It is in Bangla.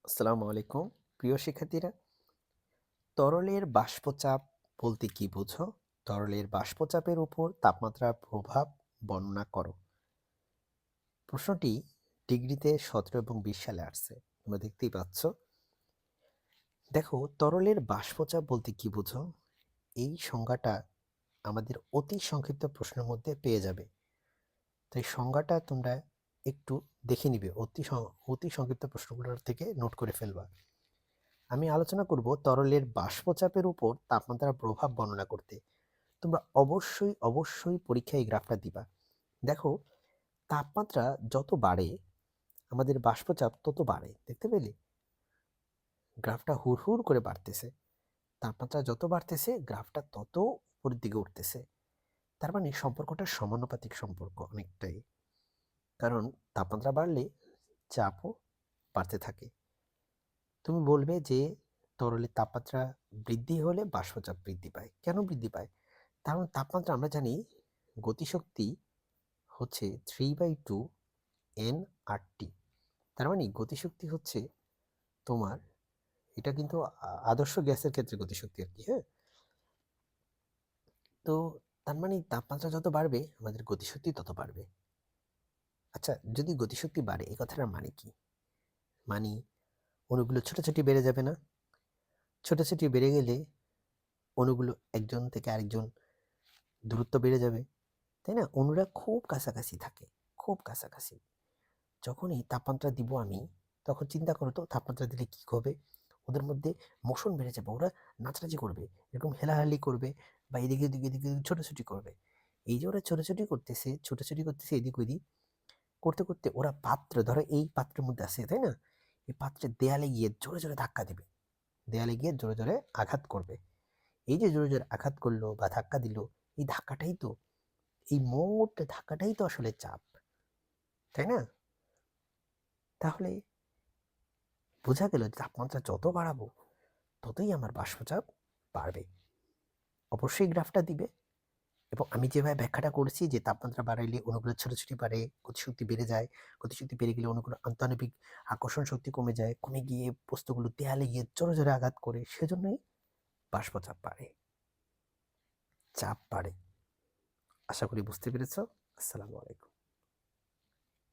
আসসালামু আলাইকুম। প্রিয় শিক্ষার্থীরা, তরলের বাষ্পচাপ বলতে কি বোঝো? তরলের বাষ্পচাপের উপর তাপমাত্রার প্রভাব বর্ণনা করো। প্রশ্নটি ডিগ্রিতে 17 এবং 20 সালে আসছে, তোমরা দেখতেই পাচ্ছ। দেখো, তরলের বাষ্পচাপ বলতে কি বোঝো, এই সংজ্ঞাটা আমাদের অতি সংক্ষিপ্ত প্রশ্নের মধ্যে পেয়ে যাবে। তাই সংজ্ঞাটা তোমরা একটু দেখে নিবে, অতি সংক্ষিপ্ত প্রশ্নগুলোর থেকে নোট করে ফেলবা। আমি আলোচনা করব তরলের বাষ্পচাপের উপর তাপমাত্রার প্রভাব বর্ণনা করতে। তোমরা অবশ্যই অবশ্যই পরীক্ষায় এই গ্রাফটা দিবা। দেখো, তাপমাত্রা যত বাড়ে আমাদের বাষ্পচাপ তত বাড়ে, দেখতে পেলে? গ্রাফটা হুড় করে বাড়তেছে। তাপমাত্রা যত বাড়তেছে গ্রাফটা তত উপরের দিকে উঠতেছে। তার মানে সম্পর্কটা সমানুপাতিক সম্পর্ক অনেকটাই। কারণ তাপমাত্রা বাড়লে চাপও বাড়তে থাকে। তুমি বলবে যে তরলের তাপমাত্রা বৃদ্ধি হলে বাষ্পচাপ বৃদ্ধি পায়। কেন বৃদ্ধি পায়? কারণ তাপমাত্রা আমরা জানি গতিশক্তি হচ্ছে 3/2 nRT। তার মানে গতিশক্তি হচ্ছে তোমার, এটা কিন্তু আদর্শ গ্যাসের ক্ষেত্রে গতিশক্তি আর কি, হ্যাঁ। তো তার মানে তাপমাত্রা যত বাড়বে আমাদের গতিশক্তি তত বাড়বে। আচ্ছা, যদি গতিশক্তি বাড়ে এই কথাটার মানে কি? মানে অণুগুলো ছোটাছুটি বেড়ে যাবে না? ছোটাছুটি বেড়ে গেলে অণুগুলো একজন থেকে আরেকজন দূরত্ব বেড়ে যাবে, তাই না? অণুরা খুব কাছাকাছি থাকে, খুব কাছাকাছি। যখনই তাপমাত্রা দিব আমি, তখন চিন্তা করো তো তাপমাত্রা দিলে কি হবে। ওদের মধ্যে মোশন বেড়ে যাবে, ওরা নাচানাচি করবে, এরকম হেলাহেলি করবে, বা এদিকে এদিকে এদিকে ছোটাছুটি করবে। এই যে ওরা ছোটাছুটি করতেছে, ছোটাছুটি করতেছে এদিক ওদিক করতে করতে ওরা পাত্র, ধরো এই পাত্রের মধ্যে আছে, তাই না? এই পাত্রের দেয়ালে গিয়ে জোরে জোরে ধাক্কা দেবে, দেয়ালে গিয়ে জোরে জোরে আঘাত করবে। এই যে জোরে জোরে আঘাত করলো বা ধাক্কা দিল, এই ধাক্কাটাই তো, এই মোট ধাক্কাটাই তো আসলে চাপ, তাই না? তাহলে বোঝা গেল যে তাপমাত্রা যত বাড়াবো ততই আমার বাষ্পচাপ বাড়বে। অবশ্যই গ্রাফটা দিবে। এবং আমি যেভাবে ব্যাখ্যাটা করেছি যে তাপমাত্রা বাড়াইলে অণুগুলো ছোটাছুটি বাড়ে, গতিশক্তি বেড়ে যায়, গতিশক্তি বেড়ে গেলে অণুগুলো আন্তঃআণবিক আকর্ষণ শক্তি কমে যায়, কমে গিয়ে বস্তুগুলো দেয়ালে গিয়ে জোরে জোরে আঘাত করে, সেজন্যই বাষ্পচাপ বাড়ে, চাপ বাড়ে। আশা করি বুঝতে পেরেছ। আসসালামু আলাইকুম।